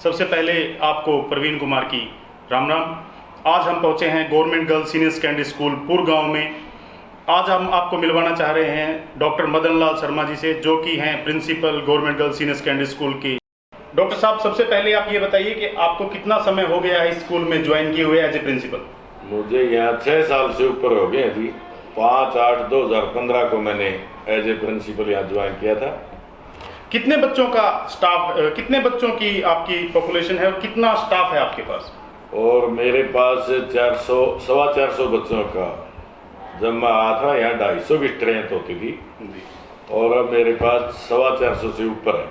सबसे पहले आपको प्रवीण कुमार की राम राम। आज हम पहुंचे हैं government girls senior secondary school पुर गांव में। आज हम आपको मिलवाना चाह रहे हैं डॉक्टर मदन लाल शर्मा जी से, जो कि हैं principal government girls senior secondary school की। डॉक्टर साहब, सबसे पहले आप ये बताइए कि आपको कितना समय हो गया है स्कूल में ज्वाइन किए हुए एज ए प्रिंसिपल? मुझे यहाँ 6 साल से ऊपर हो गए जी। 5/8/2015 को मैंने एज ए प्रिंसिपल यहाँ ज्वाइन किया था। कितने बच्चों का स्टाफ, कितने बच्चों की आपकी पॉपुलेशन है और कितना स्टाफ है आपके पास? और मेरे पास 400-450 बच्चों का, जब मैं आया था यहाँ 250 की स्ट्रेंथ होती थी और अब मेरे पास 450 से ऊपर है।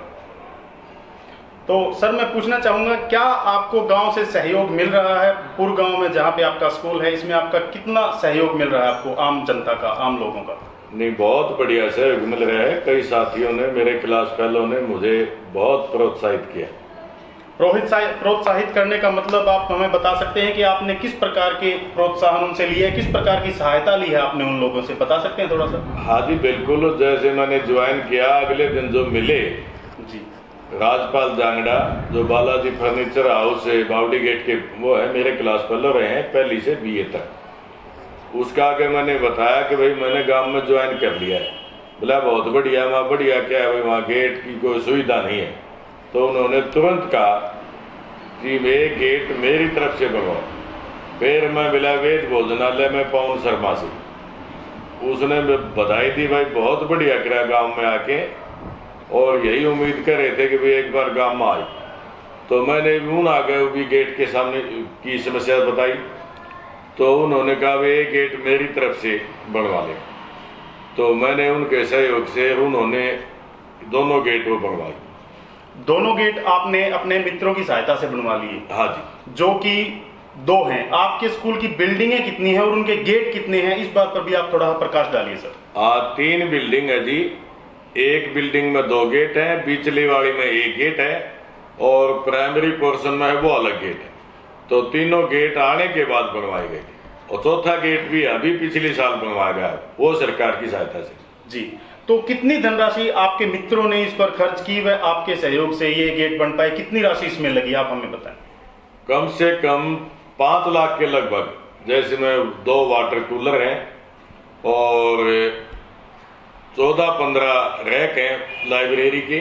तो सर, मैं पूछना चाहूँगा, क्या आपको गांव से सहयोग मिल रहा है? पुर गांव में जहाँ पे आपका स्कूल है, इसमें आपका कितना सहयोग मिल रहा है आपको, आम जनता का, आम लोगों का? नहीं, बहुत बढ़िया सहयोग मिल रहा है। कई साथियों ने, मेरे क्लास फेलो ने मुझे बहुत प्रोत्साहित किया। प्रोत्साहित करने का मतलब आप हमें बता सकते हैं कि आपने किस प्रकार के प्रोत्साहन उनसे लिए, किस प्रकार की सहायता ली है आपने उन लोगों से, बता सकते हैं थोड़ा सा? हाँ जी बिल्कुल। जैसे मैंने ज्वाइन किया, अगले दिन जो मिले जी, राजपाल जांगड़ा, जो बालाजी फर्नीचर हाउस से बावड़ी गेट के, वो है मेरे क्लास फेलो रहे हैं पहली से BA तक। उसका आगे मैंने बताया कि भाई मैंने गांव में ज्वाइन कर लिया है। बोला बहुत बढ़िया। वहाँ बढ़िया क्या है भाई, वहाँ गेट की कोई सुविधा नहीं है। तो उन्होंने तुरंत कहा कि वे गेट मेरी तरफ से बनवाओ। फिर मैं मिला वेद भोजनालय में पवन शर्मा से, उसने बधाई दी, भाई बहुत बढ़िया करा गांव में आके, और यही उम्मीद कर रहे थे कि भाई एक बार गांव में आए। तो मैंने उन आगे भी गेट के सामने की समस्या बताई, तो उन्होंने कहा वे गेट मेरी तरफ से बनवा ले। तो मैंने उनके सहयोग से उन्होंने दोनों गेट वो बनवाई। दोनों गेट आपने अपने मित्रों की सहायता से बनवा लिए? हाँ जी। जो कि 2 हैं। आपके स्कूल की बिल्डिंगें कितनी हैं और उनके गेट कितने हैं, इस बात पर भी आप थोड़ा प्रकाश डालिए सर। 3 बिल्डिंग है जी। एक बिल्डिंग में 2 गेट है, बिचली वाली में 1 गेट है और प्राइमरी पोर्शन में है वो अलग गेट है। तो तीनों गेट आने के बाद बनवाए गए थे और चौथा गेट भी अभी पिछले साल बनवाया गया, वो सरकार की सहायता से। जी, तो कितनी धनराशि आपके मित्रों ने इस पर खर्च की व आपके सहयोग से ये गेट बन पाए? कितनी राशि इसमें लगी, आप हमें बताएं। कम से कम 5 लाख के लगभग। जैसे में 2 वाटर कूलर हैं और 14-15 रैक हैं लाइब्रेरी के,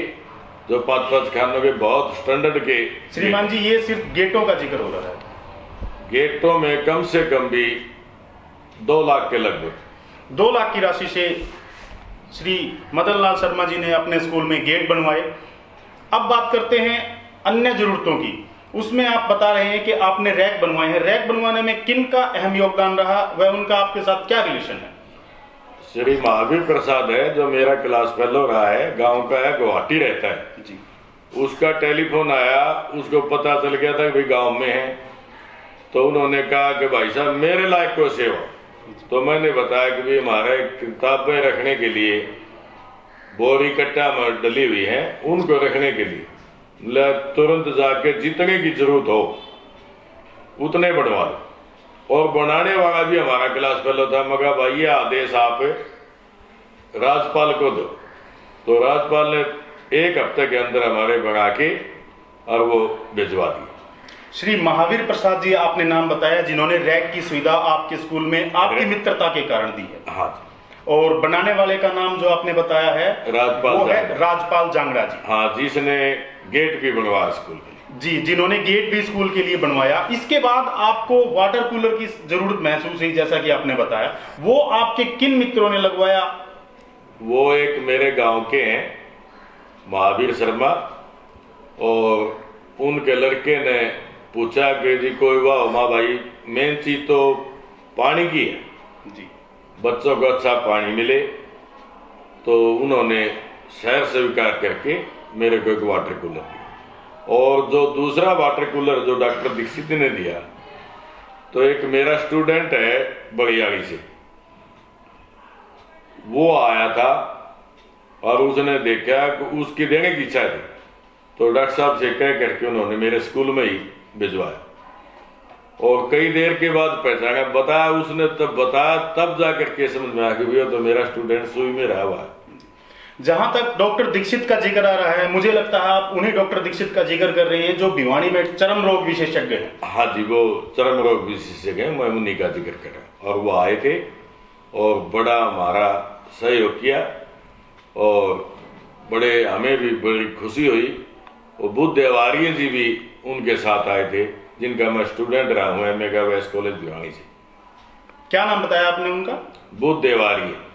जो 5-5 खानों के बहुत स्टैंडर्ड के। श्रीमान जी, ये सिर्फ गेटों का जिक्र हो रहा है। गेटों में कम से कम भी 2 लाख के लगभग। 2 लाख की राशि से श्री मदन लाल शर्मा जी ने अपने स्कूल में गेट बनवाए। अब बात करते हैं अन्य जरूरतों की। उसमें आप बता रहे हैं कि आपने रैक बनवाए हैं। रैक बनवाने में किन का अहम योगदान रहा व उनका आपके साथ क्या रिलेशन है? श्री महावीर प्रसाद है, जो मेरा क्लास फेलो रहा है, गांव का है, गुवाहाटी रहता है जी। उसका टेलीफोन आया, उसको पता चल गया था कि भाई गांव में है। तो उन्होंने कहा कि भाई साहब मेरे लायक को सेवा। तो मैंने बताया कि भाई हमारे किताबें रखने के लिए बोरी कट्टा में डली हुई है, उनको रखने के लिए तुरंत जाके जितने की जरूरत हो उतने बनवा लो। और बनाने वाला भी हमारा क्लास फेलो था। मगर भाई ये आदेश आप राजपाल को दो। तो राजपाल ने 1 हफ्ते के अंदर हमारे बना के और वो भिजवा दी। श्री महावीर प्रसाद जी आपने नाम बताया, जिन्होंने रैक की सुविधा आपके स्कूल में आपकी मित्रता के कारण दी है। हाँ। और बनाने वाले का नाम जो आपने बताया है राजपाल जांगड़ा जी। हाँ, जिसने गेट भी बनवाया स्कूल के लिए। जी, जिन्होंने गेट भी स्कूल के लिए बनवाया। इसके बाद आपको वाटर कूलर की जरूरत महसूस हुई, जैसा कि आपने बताया, वो आपके किन मित्रों ने लगवाया? वो एक मेरे गांव के हैं महावीर शर्मा, और उनके लड़के ने पूछा कि जी कोई वाह माँ भाई, मेन चीज तो पानी की है जी, बच्चों को अच्छा पानी मिले। तो उन्होंने शहर स्वीकार करके मेरे को एक वाटर कूलर दिया। और जो दूसरा वाटर कूलर जो डॉक्टर दीक्षित ने दिया, तो एक मेरा स्टूडेंट है बड़ियाली से, वो आया था और उसने देखा कि उसकी देने की इच्छा थी। तो डॉक्टर साहब से कह करके उन्होंने मेरे स्कूल में ही भिजवाया। और कई देर के बाद पहचाना, बताया उसने, तब बताया, तब जाकर के समझ में आ गया तो मेरा स्टूडेंट सुई में रहा हुआ है। जहां तक डॉक्टर दीक्षित का जिक्र आ रहा है, मुझे लगता है आप उन्हीं डॉक्टर दीक्षित का जिक्र कर रहे हैं जो भिवानी में चर्म रोग विशेषज्ञ हैं। हाँ जी, वो चर्म रोग विशेषज्ञ हैं, मैं उन्हीं का जिक्र कर रहा हूँ। और वो आए थे और बड़ा हमारा सहयोग किया और बड़े हमें भी बड़ी खुशी हुई। और बुद्ध देवारिया जी भी उनके साथ आए थे, जिनका मैं स्टूडेंट रहा हूँ मेगा वेस्ट कॉलेज भिवानी से। क्या नाम बताया आपने उनका? बुद्ध देवारिया।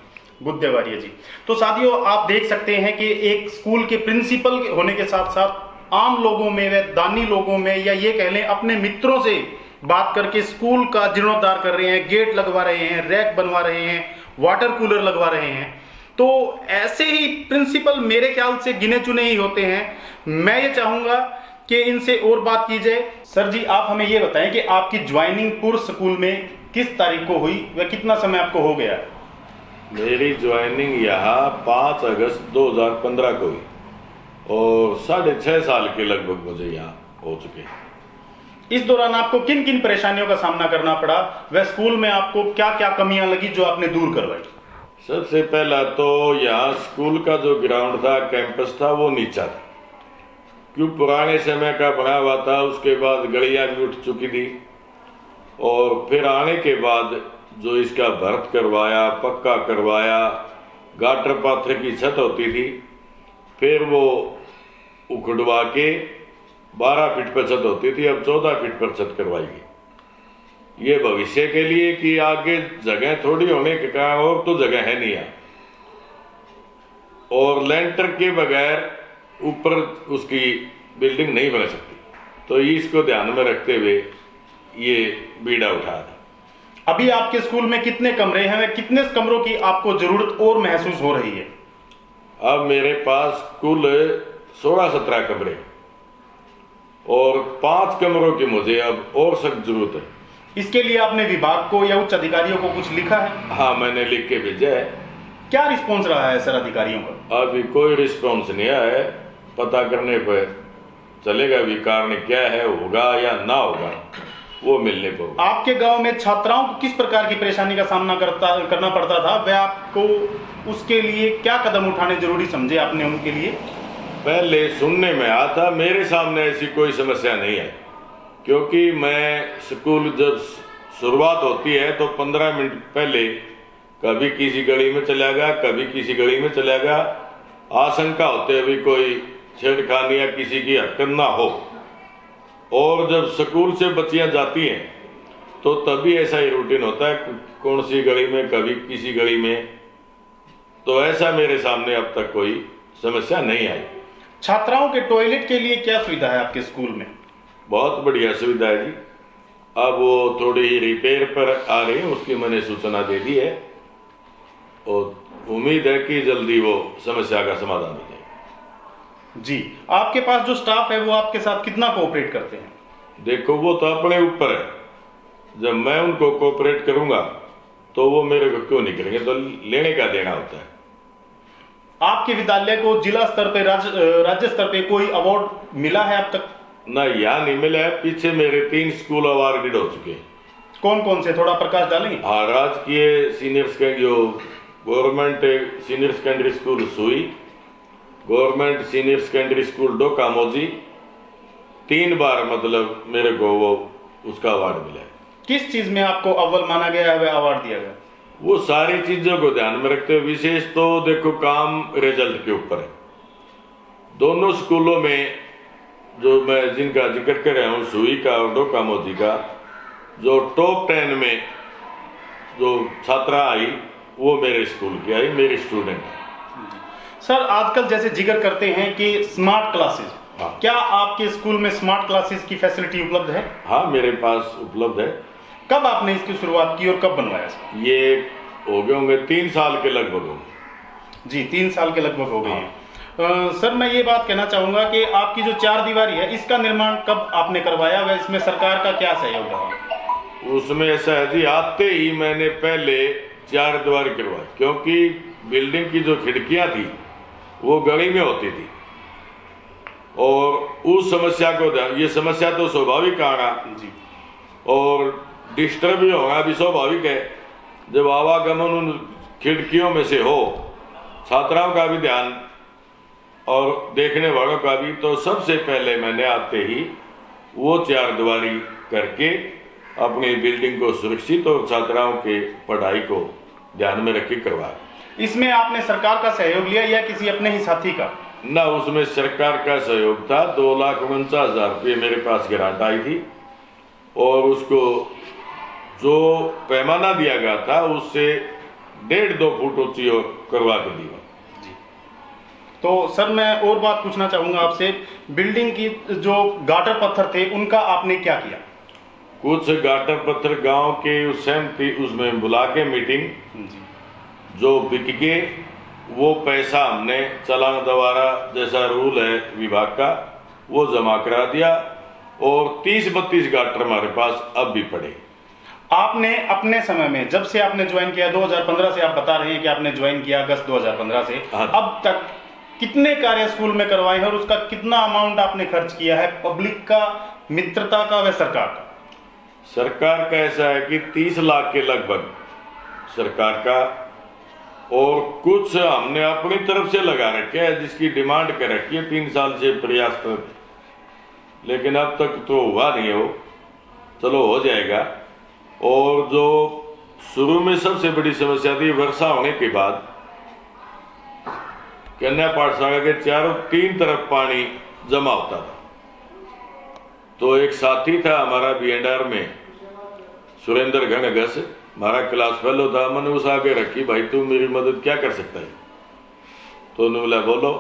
बुद्ध देवारिया जी। तो साथियों, आप देख सकते हैं कि एक स्कूल के प्रिंसिपल होने के साथ साथ आम लोगों में व दानी लोगों में, या ये कह लें अपने मित्रों से बात करके स्कूल का जीर्णोद्धार कर रहे हैं, गेट लगवा रहे हैं, रैक बनवा रहे हैं, वाटर कूलर लगवा रहे हैं। तो ऐसे ही प्रिंसिपल मेरे ख्याल से गिने चुने ही होते हैं। मैं ये चाहूंगा कि इनसे और बात की जाए। सर जी, आप हमें ये बताएं कि आपकी ज्वाइनिंग पूर्व स्कूल में किस तारीख को हुई व कितना समय आपको हो गया? मेरी ज्वाइनिंग यहाँ 5 अगस्त 2015 को हुई और 6.5 साल के लगभग मुझे यहाँ हो चुके हैं। इस दौरान आपको किन किन परेशानियों का सामना करना पड़ा व स्कूल में आपको क्या क्या कमियां लगी जो आपने दूर करवाई? सबसे पहला तो यहाँ स्कूल का जो ग्राउंड था, कैंपस था, वो नीचा था, क्यों पुराने समय का बना हुआ था। उसके बाद गलियां भी उठ चुकी थी और फिर आने के बाद जो इसका भर्त करवाया, पक्का करवाया, गाटर पाथर की छत होती थी, फिर वो उखड़वा के 12 फीट पर छत होती थी, अब 14 फीट पर छत करवाई गई। ये भविष्य के लिए कि आगे जगह थोड़ी होने के कारण और तो जगह है नहीं यहाँ, और लेंटर के बगैर ऊपर उसकी बिल्डिंग नहीं बन सकती। तो इसको ध्यान में रखते हुए ये बीड़ा उठाया था। अभी आपके स्कूल में कितने कमरे हैं व कितने कमरों की आपको जरूरत और महसूस हो रही है? अब मेरे पास कुल 16-17 कमरे और 5 कमरों की मुझे अब और सख्त जरूरत है। इसके लिए आपने विभाग को या उच्च अधिकारियों को कुछ लिखा है? हाँ, मैंने लिख के भेजा है। क्या रिस्पॉन्स रहा है सर अधिकारियों का? अभी कोई रिस्पॉन्स नहीं आया है। पता करने पर चलेगा भी कारण क्या है, होगा या ना होगा, वो मिलने को। आपके गांव में छात्राओं को किस प्रकार की परेशानी का सामना करना पड़ता था व आपको उसके लिए क्या कदम उठाने जरूरी समझे आपने उनके लिए? पहले सुनने में आया था, मेरे सामने ऐसी कोई समस्या नहीं है, क्योंकि मैं स्कूल जब शुरुआत होती है तो 15 मिनट पहले कभी किसी गली में चला गया, कभी किसी गली में चला गया, आशंका होते हुए कोई छेड़खानी या किसी की हरकत ना हो। और जब स्कूल से बच्चियां जाती हैं तो तभी ऐसा ही रूटीन होता है, कौन सी गली में, कभी किसी गली में। तो ऐसा मेरे सामने अब तक कोई समस्या नहीं आई। छात्राओं के टॉयलेट के लिए क्या सुविधा है आपके स्कूल में? बहुत बढ़िया सुविधा है जी। अब वो थोड़ी रिपेयर पर आ रही है, उसकी मैंने सूचना दे दी है और उम्मीद है कि जल्दी वो समस्या का समाधान हो जाए। जी, आपके पास जो स्टाफ है वो आपके साथ कितना कोऑपरेट करते हैं? देखो, वो तो अपने ऊपर है। जब मैं उनको कोऑपरेट करूंगा तो वो मेरे को क्यों नहीं करेंगे, तो लेने का देना होता है। आपके विद्यालय को जिला स्तर पे, राज्य स्तर पे कोई अवार्ड मिला है अब तक? ना, यहाँ नहीं मिला है। पीछे मेरे 3 स्कूल अवार्डेड हो चुके हैं। कौन कौन से, थोड़ा प्रकाश डालेंगे? हाँ, राजकीय सीनियर सेकेंडरी, जो गवर्नमेंट सीनियर सेकेंडरी स्कूल सुई, गवर्नमेंट सीनियर सेकेंडरी स्कूल डोकामोजी, 3 बार मतलब मेरे को वो उसका अवार्ड मिला है। किस चीज में आपको अव्वल माना गया है, वह अवार्ड दिया गया? वो सारी चीजों को ध्यान में रखते हुए, विशेष तो देखो काम रिजल्ट के ऊपर है। दोनों स्कूलों में जो मैं जिनका जिक्र कर रहा हूँ, सुई का और डोकामोजी का, जो टॉप 10 में जो छात्रा आई वो मेरे स्कूल की आई, मेरी स्टूडेंट। सर, आजकल जैसे जिक्र करते हैं कि स्मार्ट क्लासेस, हाँ। क्या आपके स्कूल में स्मार्ट क्लासेस की फैसिलिटी उपलब्ध है? हाँ, मेरे पास उपलब्ध है। कब आपने इसकी शुरुआत की और कब बनवाया? ये हो गए होंगे 3 साल के लगभग होंगे। जी, 3 साल के लगभग हो गए हैं। सर, मैं ये बात कहना चाहूंगा कि आपकी जो 4 दीवारी है, इसका निर्माण कब आपने करवाया व इसमें सरकार का क्या सहयोग रहा? उसमें ऐसा है जी, आते ही मैंने पहले 4 दीवारी करवाई, क्योंकि बिल्डिंग की जो खिड़कियां थी वो गली में होती थी और उस समस्या को, ये समस्या तो स्वाभाविक आना जी, और डिस्टर्ब भी होना भी स्वाभाविक है। जब आवागमन उन खिड़कियों में से हो छात्राओं का भी ध्यान और देखने वालों का भी। तो सबसे पहले मैंने आते ही वो चारदीवारी करके अपनी बिल्डिंग को सुरक्षित और छात्राओं के पढ़ाई को ध्यान में रखी करवाया। इसमें आपने सरकार का सहयोग लिया या किसी अपने ही साथी का? ना, उसमें सरकार का सहयोग था। 2,49,000 रुपये मेरे पास ग्रांट आई थी और उसको जो पैमाना दिया गया था उससे 1.5-2 फुट ऊंची करवा के दी। तो सर मैं और बात पूछना चाहूंगा आपसे, बिल्डिंग की जो गाटर पत्थर थे उनका आपने क्या किया? कुछ गाटर पत्थर गांव के उस सहमति उसमें बुला के मीटिंग जो बिक गए वो पैसा हमने चालान द्वारा जैसा रूल है विभाग का वो जमा करा दिया और 30-32 गाटर हमारे पास अब भी पड़े। आपने अपने समय में जब से आपने ज्वाइन किया 2015 से, आप बता रहे हैं कि आपने ज्वाइन किया अगस्त 2015 से, अब तक कितने कार्य स्कूल में करवाए हैं और उसका कितना अमाउंट आपने खर्च किया है, पब्लिक का, मित्रता का व सरकार का? सरकार का ऐसा है कि 30 लाख के लगभग सरकार का और कुछ हमने अपनी तरफ से लगा रखे है जिसकी डिमांड कर रखी है 3 साल से प्रयास कर, लेकिन अब तक तो हुआ नहीं हो। चलो हो जाएगा। और जो शुरू में सबसे बड़ी समस्या थी वर्षा होने के बाद कन्या पाठशाला के चारों 3 तरफ पानी जमा होता था। तो एक साथी था हमारा बीएनआर में सुरेंद्र घनघस, हमारा क्लास फेलो था। मैंने उस आगे रखी, भाई तू मेरी मदद क्या कर सकता है? तो उन्होंने बोला बोलो।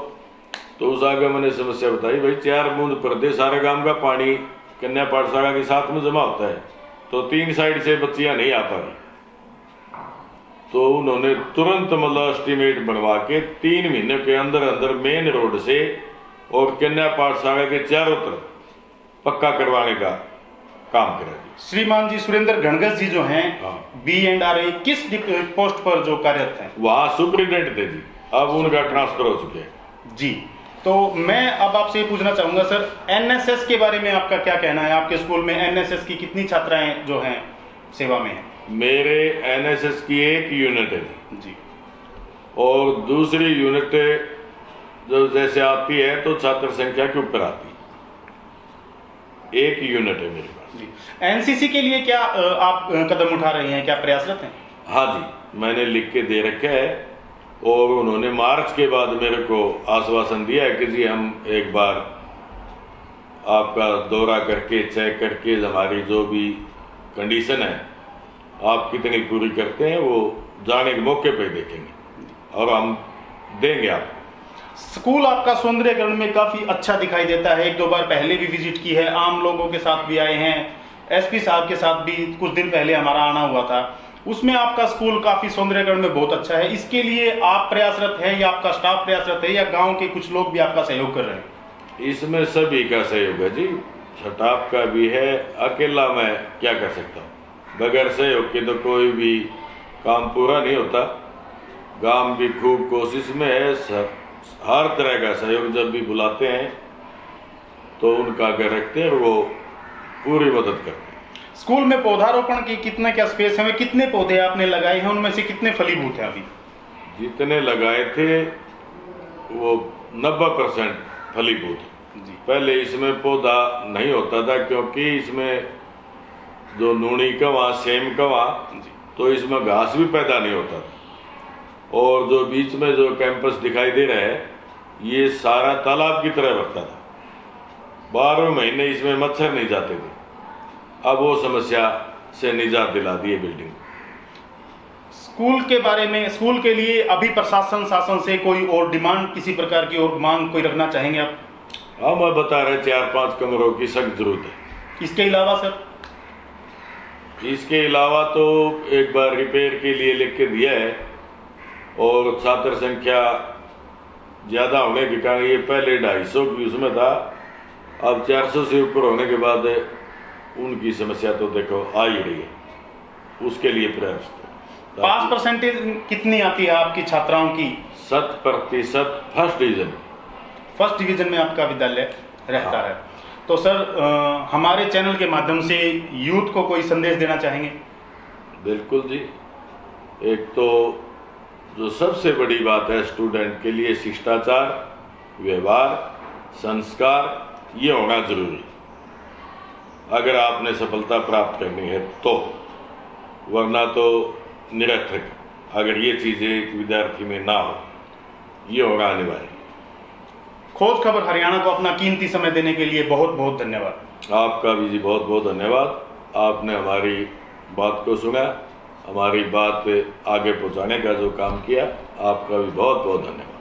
तो उस आगे मैंने समस्या बताई, भाई 4 बूंद पर्दे सारे गांव का पानी कन्या पाठशाला के साथ में जमा होता है तो 3 साइड से बच्चियां नहीं आ पा रही। तो उन्होंने तुरंत मतलब एस्टिमेट बनवा के 3 महीने के अंदर अंदर मेन रोड से और कन्या पाठशाला के चारों तरफ पक्का करवाने का काम करा। श्रीमान जी सुरेंद्र घनघस जी जो हैं BNRA किस पोस्ट पर जो कार्यरत हैं? वहाँ सुपरिटेंडेंट थे जी, अब उनका ट्रांसफर हो चुके हैं जी। तो मैं अब आपसे ये पूछना चाहूंगा सर, NSS के बारे में आपका क्या कहना है? आपके स्कूल में NSS की कितनी छात्राएं जो हैं सेवा में हैं? मेरे NSS की 1 यूनिट है जी और दूसरी यूनिट जो जैसे आती है तो छात्र संख्या के ऊपर आती है। 1 यूनिट है मेरे पास जी। NCC के लिए क्या आप कदम उठा रहे हैं, क्या प्रयासरत हैं? हाँ जी, मैंने लिख के दे रखा है और उन्होंने मार्च के बाद मेरे को आश्वासन दिया है कि जी हम एक बार आपका दौरा करके चेक करके हमारी जो भी कंडीशन है आप कितनी पूरी करते हैं वो जाने के मौके पे देखेंगे और हम देंगे आपको। स्कूल आपका सौंदर्यकरण में काफी अच्छा दिखाई देता है। 1-2 बार पहले भी विजिट की है, आम लोगों के साथ भी आए हैं, SP साहब के साथ भी कुछ दिन पहले हमारा आना हुआ था, उसमें आपका स्कूल काफी सौंदर्यकरण में बहुत अच्छा है। इसके लिए आप प्रयासरत हैं या आपका स्टाफ प्रयासरत है या गांव के कुछ लोग भी आपका सहयोग कर रहे हैं? इसमें सभी का सहयोग है जी, स्टाफ का भी है। अकेला मैं क्या कर सकता हूँ, बगैर सहयोग के तो कोई भी काम पूरा नहीं होता। गांव भी खूब कोशिश में है, हर तरह का सहयोग जब भी बुलाते हैं तो उनका आगे रखते हैं और वो पूरी मदद करते हैं। स्कूल में पौधारोपण की कितने क्या स्पेस है, कितने पौधे आपने लगाए हैं, उनमें से कितने फलीभूत हैं? अभी जितने लगाए थे वो 90% फलीभूत। पहले इसमें पौधा नहीं होता था क्योंकि इसमें जो नूनी कवा सेम कवा तो इसमें घास भी पैदा नहीं होता था। और जो बीच में जो कैंपस दिखाई दे रहा है ये सारा तालाब की तरह लगता था, 12 महीने इसमें मच्छर नहीं जाते थे। अब वो समस्या से निजात दिला दी है बिल्डिंग। स्कूल के बारे में, स्कूल के लिए अभी प्रशासन शासन से कोई और डिमांड, किसी प्रकार की और मांग कोई रखना चाहेंगे आप? हाँ, मैं बता रहे 4-5 कमरों की सख्त जरूरत है। इसके अलावा सर? इसके अलावा तो एक बार रिपेयर के लिए लिख के दिया है और छात्र संख्या ज़्यादा होने के कारण ये पहले 250 की उसमें था, अब 400 से ऊपर होने के बाद उनकी समस्या तो देखो आ ही रही है, उसके लिए प्रयास। पास परसेंटेज कितनी आती है आपकी छात्राओं की? 100% फर्स्ट डिवीजन में आपका विद्यालय रहता है। तो सर हमारे चैनल के माध्यम से यूथ को कोई संदेश देना चाहेंगे? बिल्कुल जी। एक तो जो सबसे बड़ी बात है स्टूडेंट के लिए, शिष्टाचार, व्यवहार, संस्कार, ये होना जरूरी अगर आपने सफलता प्राप्त करनी है तो, वरना तो निरर्थक अगर ये चीज़ें एक विद्यार्थी में ना हो, ये होना अनिवार्य। खोज खबर हरियाणा को अपना कीमती समय देने के लिए बहुत बहुत धन्यवाद। आपका भी जी बहुत बहुत धन्यवाद। आपने हमारी बात को सुना, हमारी बात आगे पहुंचाने का जो काम किया, आपका भी बहुत बहुत धन्यवाद।